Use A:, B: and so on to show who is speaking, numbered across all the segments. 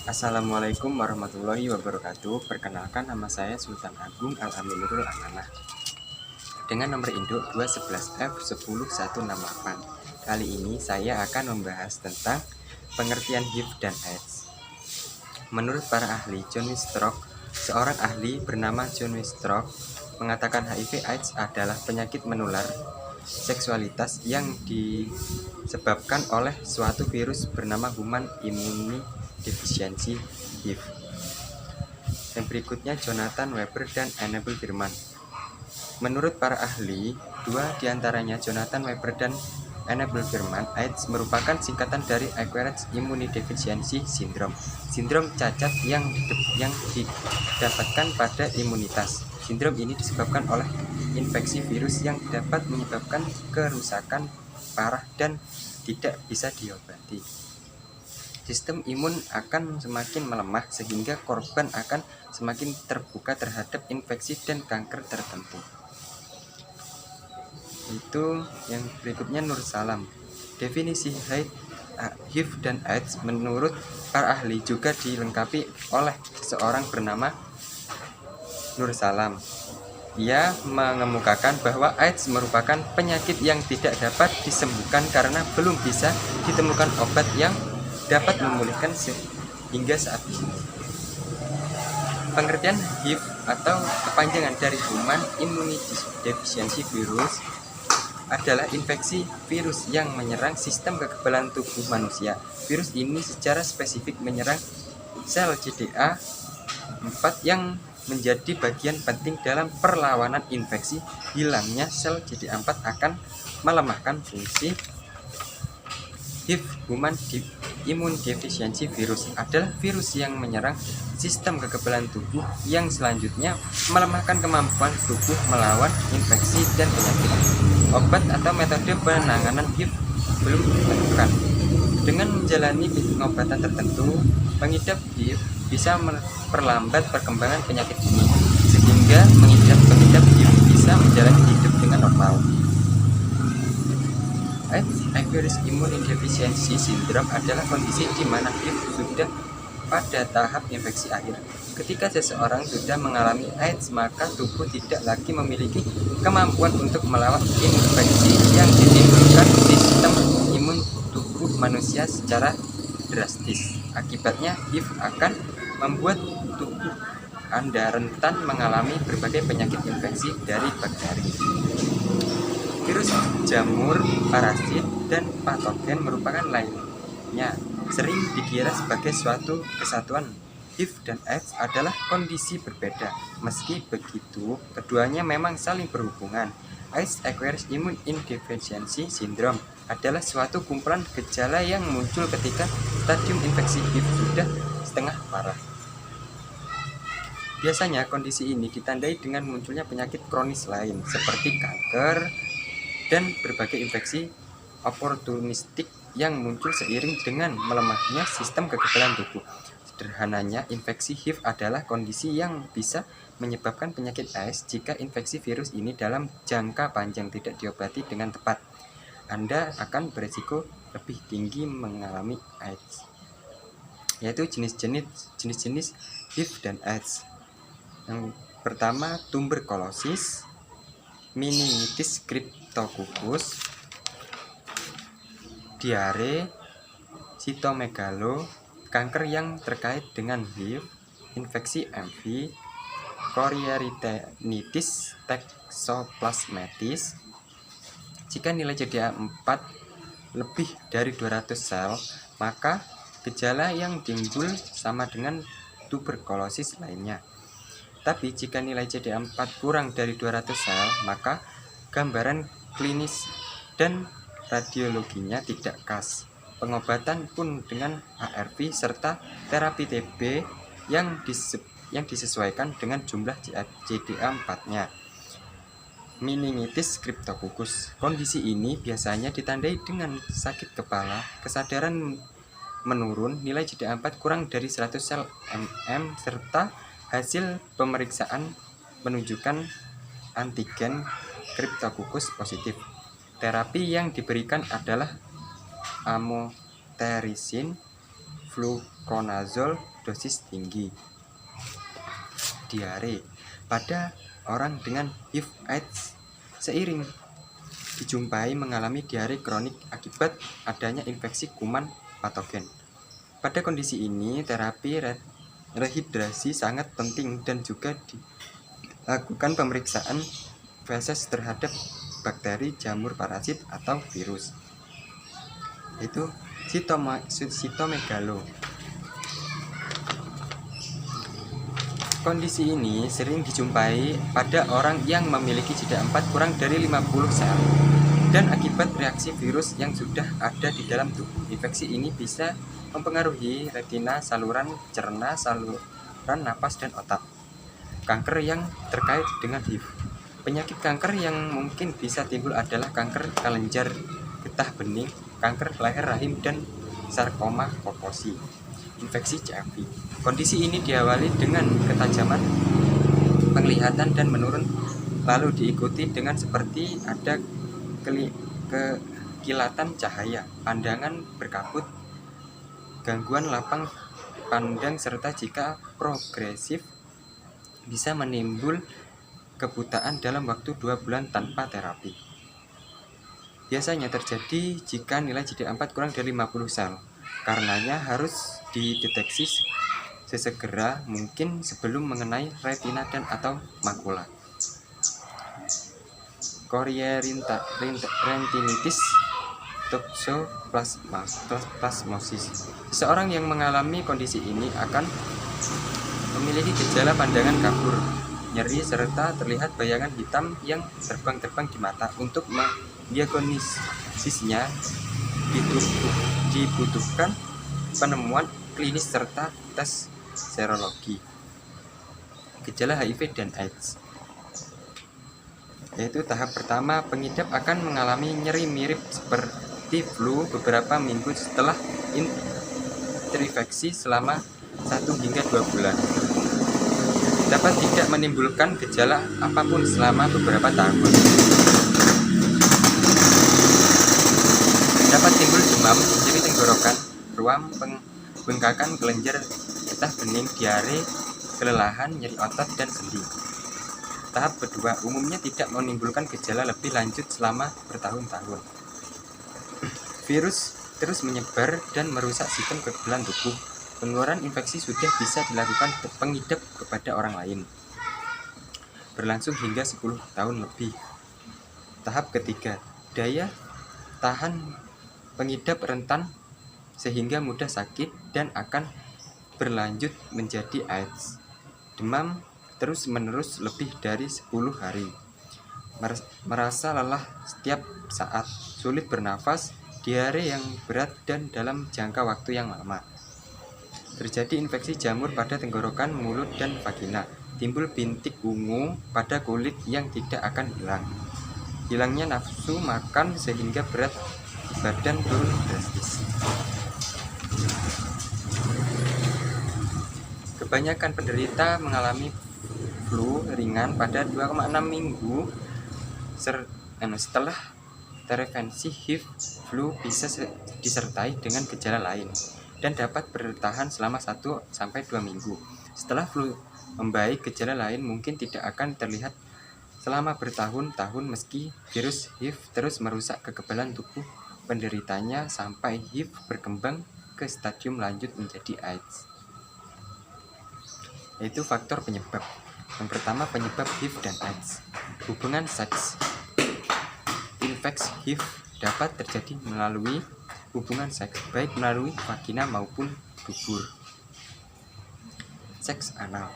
A: Assalamualaikum warahmatullahi wabarakatuh. Perkenalkan, nama saya Sultan Agung Al-Aminurul Amanah dengan nomor induk 211F10168. Kali ini saya akan membahas tentang pengertian HIV dan AIDS. Menurut para ahli, John Windstrock, seorang ahli bernama John Windstrock, mengatakan HIV AIDS adalah penyakit menular seksualitas yang disebabkan oleh suatu virus bernama Human Immunodeficiency HIV. Yang berikutnya Jonathan Weber dan Annabel Bierman. Menurut para ahli, dua diantaranya, Jonathan Weber dan Annabel Bierman, AIDS merupakan singkatan dari Acquired Immunodeficiency Syndrome, sindrom cacat yang didapatkan pada imunitas. Sindrom ini disebabkan oleh infeksi virus yang dapat menyebabkan kerusakan parah dan tidak bisa diobati. Sistem imun akan semakin melemah sehingga korban akan semakin terbuka terhadap infeksi dan kanker tertentu. Itu yang berikutnya Nur Salam. Definisi HIV dan AIDS menurut para ahli juga dilengkapi oleh seseorang bernama Nur Salam. Ia mengemukakan bahwa AIDS merupakan penyakit yang tidak dapat disembuhkan karena belum bisa ditemukan obat yang dapat memulihkan hingga saat ini. Pengertian HIV atau kepanjangan dari Human Immunodeficiency Virus adalah infeksi virus yang menyerang sistem kekebalan tubuh manusia. Virus ini secara spesifik menyerang sel CD4 yang menjadi bagian penting dalam perlawanan infeksi. Hilangnya sel CD4 akan melemahkan fungsi HIV. Human Immunodeficiency Virus adalah virus yang menyerang sistem kekebalan tubuh yang selanjutnya melemahkan kemampuan tubuh melawan infeksi dan penyakit. Obat atau metode penanganan HIV belum ditemukan. Dengan menjalani pengobatan tertentu, pengidap HIV bisa memperlambat perkembangan penyakit ini, sehingga pengidap HIV bisa menjalani hidup dengan normal. Acquired Immunodeficiency Syndrome adalah kondisi di mana HIV sudah pada tahap infeksi akhir. Ketika seseorang sudah mengalami AIDS, maka tubuh tidak lagi memiliki kemampuan untuk melawan infeksi yang ditimbulkan sistem imun tubuh manusia secara drastis. Akibatnya, HIV akan membuat tubuh Anda rentan mengalami berbagai penyakit infeksi dari bakteri, virus, jamur, parasit, dan patogen merupakan lainnya. Sering dikira sebagai suatu kesatuan. HIV dan AIDS adalah kondisi berbeda. Meski begitu, keduanya memang saling berhubungan. AIDS Acquired Immunodeficiency Syndrome adalah suatu kumpulan gejala yang muncul ketika stadium infeksi HIV sudah setengah parah. Biasanya kondisi ini ditandai dengan munculnya penyakit kronis lain seperti kanker dan berbagai infeksi oportunistik yang muncul seiring dengan melemahnya sistem kekebalan tubuh. Sederhananya, infeksi HIV adalah kondisi yang bisa menyebabkan penyakit AIDS jika infeksi virus ini dalam jangka panjang tidak diobati dengan tepat. Anda akan berisiko lebih tinggi mengalami AIDS, yaitu jenis-jenis HIV dan AIDS. Yang pertama, tuberkulosis, meningitis, Cryptococcus, diare, sitomegalo, kanker yang terkait dengan HIV, infeksi MV, chorioretinitis, toxoplasmosis. Jika nilai CD4 lebih dari 200 sel, maka gejala yang timbul sama dengan tuberkulosis lainnya. Tapi jika nilai CD4 kurang dari 200 sel, maka gambaran klinis dan radiologinya tidak khas. Pengobatan pun dengan ARV serta terapi TB yang disesuaikan dengan jumlah CD4-nya. Meningitis Cryptococcus. Kondisi ini biasanya ditandai dengan sakit kepala, kesadaran menurun, nilai CD4 kurang dari 100 sel mm, serta hasil pemeriksaan menunjukkan antigen Cryptococcus positif. Terapi yang diberikan adalah amoterisin, fluconazole dosis tinggi. Diare pada orang dengan HIV/AIDS seiring dijumpai mengalami diare kronik akibat adanya infeksi kuman patogen. Pada kondisi ini, terapi rehidrasi sangat penting dan juga dilakukan pemeriksaan feses terhadap bakteri, jamur, parasit, atau virus. Itu sitomegalo. Kondisi ini sering dijumpai pada orang yang memiliki CD4 kurang dari 50 sel dan akibat reaksi virus yang sudah ada di dalam tubuh. Infeksi ini bisa mempengaruhi retina, saluran cerna, saluran napas, dan otak. Kanker yang terkait dengan HIV. Penyakit kanker yang mungkin bisa timbul adalah kanker kelenjar getah bening, kanker leher rahim, dan sarkoma Kaposi. Infeksi HIV. Kondisi ini diawali dengan ketajaman penglihatan dan menurun, lalu diikuti dengan seperti ada kekilatan cahaya, pandangan berkabut, gangguan lapang pandang, serta jika progresif bisa menimbul kebutaan dalam waktu 2 bulan tanpa terapi. Biasanya terjadi jika nilai CD4 kurang dari 50 sel. Karenanya harus dideteksi sesegera mungkin sebelum mengenai retina dan atau makula. Chorioretinitis toxoplasmosis. Seseorang yang mengalami kondisi ini akan memiliki gejala pandangan kabur, nyeri, serta terlihat bayangan hitam yang terbang-terbang di mata. Untuk mendiagnosisnya dibutuhkan penemuan klinis serta tes serologi. Gejala HIV dan AIDS. Yaitu tahap pertama, pengidap akan mengalami nyeri mirip seperti flu beberapa minggu setelah terinfeksi selama 1 hingga 2 bulan. Dapat tidak menimbulkan gejala apapun selama beberapa tahun. Dapat timbul demam, nyeri tenggorokan, ruam, bengkakan kelenjar getah bening, diare, kelelahan, nyeri otot, dan sendi. Tahap kedua, umumnya tidak menimbulkan gejala lebih lanjut selama bertahun-tahun. Virus terus menyebar dan merusak sistem kekebalan tubuh. Penularan infeksi sudah bisa dilakukan pengidap kepada orang lain, berlangsung hingga 10 tahun lebih. Tahap ketiga, daya tahan pengidap rentan sehingga mudah sakit dan akan berlanjut menjadi AIDS. Demam terus-menerus lebih dari 10 hari. Merasa lelah setiap saat, sulit bernafas, diare yang berat dan dalam jangka waktu yang lama. Terjadi infeksi jamur pada tenggorokan, mulut, dan vagina. Timbul bintik ungu pada kulit yang tidak akan hilang. Hilangnya nafsu makan sehingga berat badan turun drastis. Kebanyakan penderita mengalami flu ringan pada 2,6 minggu setelah terinfeksi HIV. Flu bisa disertai dengan gejala lain dan dapat bertahan selama 1-2 minggu. Setelah flu membaik, gejala lain mungkin tidak akan terlihat selama bertahun-tahun meski virus HIV terus merusak kekebalan tubuh penderitanya sampai HIV berkembang ke stadium lanjut menjadi AIDS. Yaitu faktor penyebab. Yang pertama, penyebab HIV dan AIDS. Hubungan seks. Infeksi HIV dapat terjadi melalui hubungan seks, baik melalui vagina maupun dubur. Seks anal.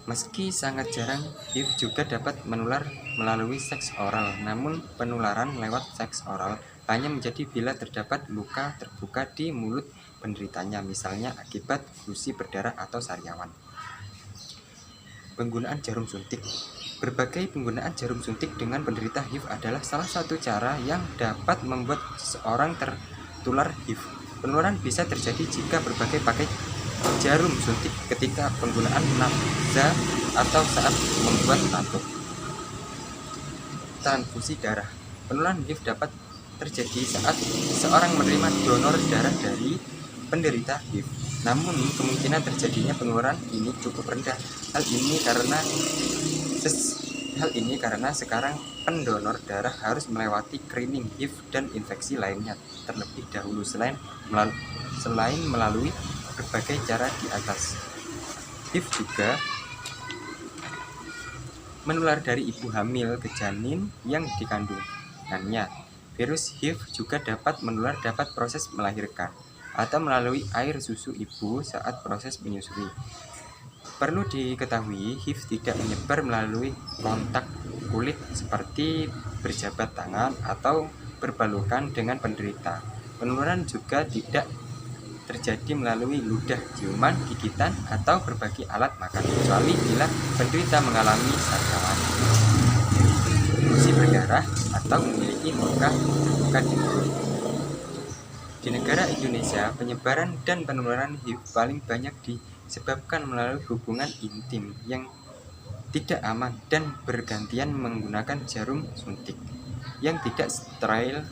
A: Meski sangat jarang, HIV juga dapat menular melalui seks oral. Namun penularan lewat seks oral hanya menjadi bila terdapat luka terbuka di mulut penderitanya, misalnya akibat gusi berdarah atau sariawan. Penggunaan jarum suntik. Berbagai penggunaan jarum suntik dengan penderita HIV adalah salah satu cara yang dapat membuat seseorang tertular HIV. Penularan bisa terjadi jika berbagai pakai jarum suntik ketika penggunaan nafza atau saat membuat tato. Transfusi darah. Penularan HIV dapat terjadi saat seseorang menerima donor darah dari penderita HIV. Namun kemungkinan terjadinya penularan ini cukup rendah. Hal ini karena sekarang pendonor darah harus melewati screening HIV dan infeksi lainnya terlebih dahulu selain melalui berbagai cara di atas. HIV juga menular dari ibu hamil ke janin yang dikandungannya. Virus HIV juga dapat menular dapat proses melahirkan atau melalui air susu ibu saat proses menyusui. Perlu diketahui, HIV tidak menyebar melalui kontak kulit seperti berjabat tangan atau berpelukan dengan penderita. Penularan juga tidak terjadi melalui ludah, ciuman, gigitan, atau berbagi alat makan, kecuali bila penderita mengalami sarkawan, gusi berdarah, atau memiliki luka terbuka di mulut. Di negara Indonesia, penyebaran dan penularan HIV paling banyak disebabkan melalui hubungan intim yang tidak aman dan bergantian menggunakan jarum suntik yang tidak steril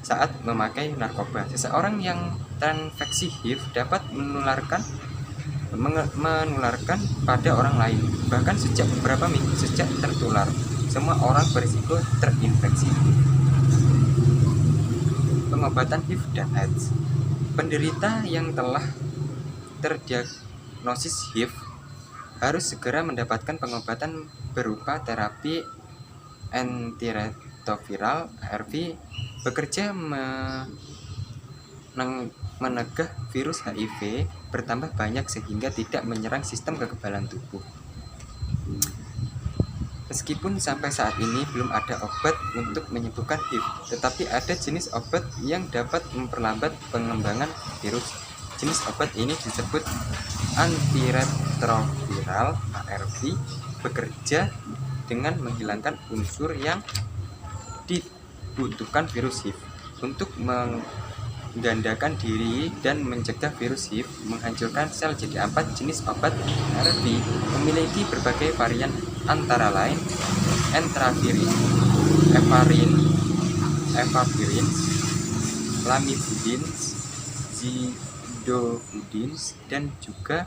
A: saat memakai narkoba. Seseorang yang terinfeksi HIV dapat menularkan pada orang lain, bahkan sejak beberapa minggu sejak tertular. Semua orang berisiko terinfeksi. Pengobatan HIV dan AIDS. Penderita yang telah terdiagnosis HIV harus segera mendapatkan pengobatan berupa terapi antiretroviral ARV bekerja menegah virus HIV bertambah banyak sehingga tidak menyerang sistem kekebalan tubuh. Meskipun sampai saat ini belum ada obat untuk menyembuhkan HIV, tetapi ada jenis obat yang dapat memperlambat pengembangan virus. Jenis obat ini disebut antiretroviral ARV, bekerja dengan menghilangkan unsur yang dibutuhkan virus HIV untuk menggandakan diri dan mencegah virus HIV menghancurkan sel. Jadi 4 jenis obat ARV memiliki berbagai varian antara lain entravirin, efavirin, lamivudin, zidovudin, dan juga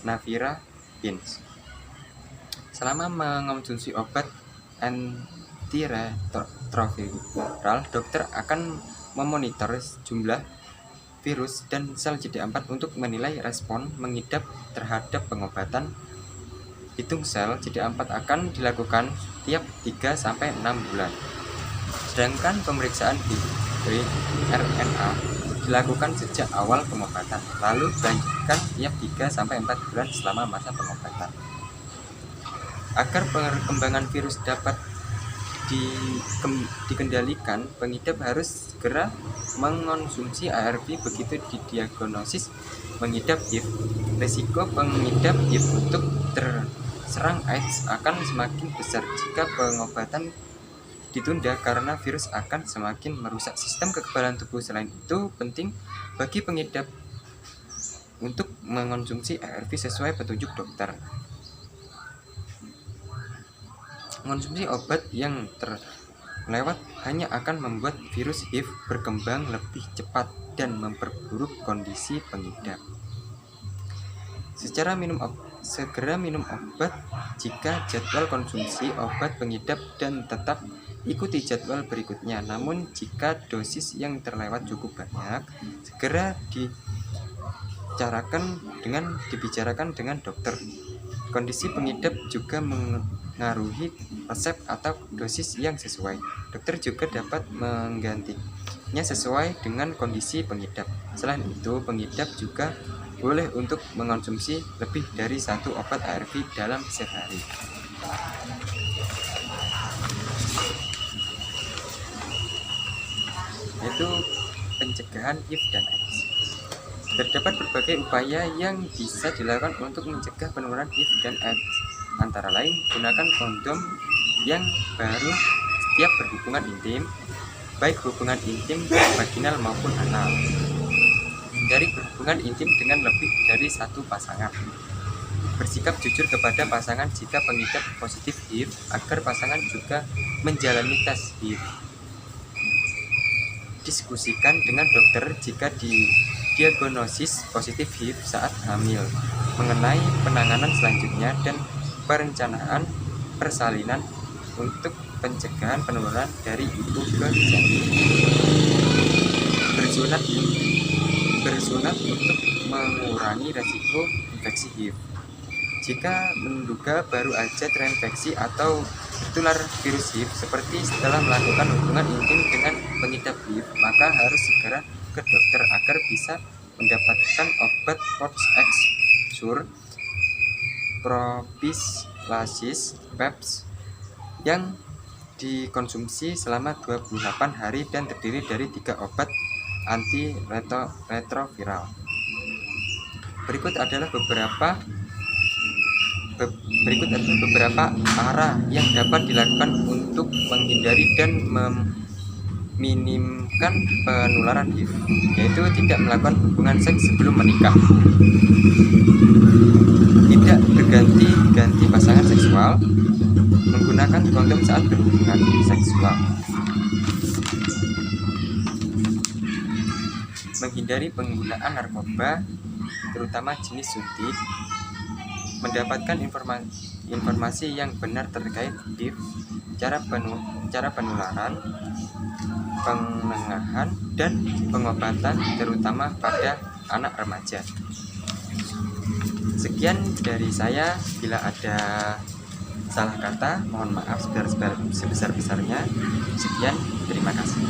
A: nevirapin. Selama mengonsumsi obat antiretroviral, dokter akan memonitor jumlah virus dan sel CD4 untuk menilai respon mengidap terhadap pengobatan. Hitung sel CD4 akan dilakukan tiap 3-6 bulan. Sedangkan pemeriksaan RNA dilakukan sejak awal pengobatan, lalu dilanjutkan tiap 3-4 bulan selama masa pengobatan. Agar perkembangan virus dapat dikendalikan, pengidap harus segera mengonsumsi ARV begitu didiagnosis mengidap HIV. Risiko pengidap HIV untuk terserang AIDS akan semakin besar jika pengobatan ditunda karena virus akan semakin merusak sistem kekebalan tubuh. Selain itu, penting bagi pengidap untuk mengonsumsi ARV sesuai petunjuk dokter. Mengonsumsi obat yang terlewat hanya akan membuat virus HIV berkembang lebih cepat dan memperburuk kondisi pengidap. Segera minum obat jika jadwal konsumsi obat pengidap dan tetap ikuti jadwal berikutnya. Namun jika dosis yang terlewat cukup banyak, segera dibicarakan dengan dokter. Kondisi pengidap juga mengaruhi resep atau dosis yang sesuai. Dokter juga dapat menggantinya sesuai dengan kondisi pengidap. Selain itu, pengidap juga boleh untuk mengonsumsi lebih dari 1 obat ARV dalam sehari. Yaitu pencegahan HIV dan AIDS. Terdapat berbagai upaya yang bisa dilakukan untuk mencegah penularan HIV dan AIDS. Antara lain, gunakan kondom yang baru setiap berhubungan intim, baik hubungan intim vaginal maupun anal. Hindari berhubungan intim dengan lebih dari 1 pasangan. Bersikap jujur kepada pasangan jika pengidap positif HIV agar pasangan juga menjalani tes HIV. Diskusikan dengan dokter jika didiagnosis positif HIV saat hamil, mengenai penanganan selanjutnya dan perencanaan persalinan untuk pencegahan penularan dari ibu ke janin. Bersunat untuk mengurangi resiko infeksi HIV. Jika menduga baru aja terinfeksi atau tertular virus HIV seperti setelah melakukan hubungan intim dengan pengidap HIV, maka harus segera ke dokter agar bisa mendapatkan obat Pox-X-Sur, Prophylaxis, PEPS yang dikonsumsi selama 28 hari dan terdiri dari 3 obat antiretroviral. Berikut adalah beberapa cara yang dapat dilakukan untuk menghindari dan meminimkan penularan HIV, yaitu tidak melakukan hubungan seks sebelum menikah, tidak berganti-ganti pasangan seksual, menggunakan kondom saat berhubungan seksual, menghindari penggunaan narkoba, terutama jenis suntik, mendapatkan informasi yang benar terkait HIV, cara penularan, pencegahan, dan pengobatan terutama pada anak remaja. Sekian dari saya. Bila ada salah kata, mohon maaf sebesar-besarnya. Sekian, terima kasih.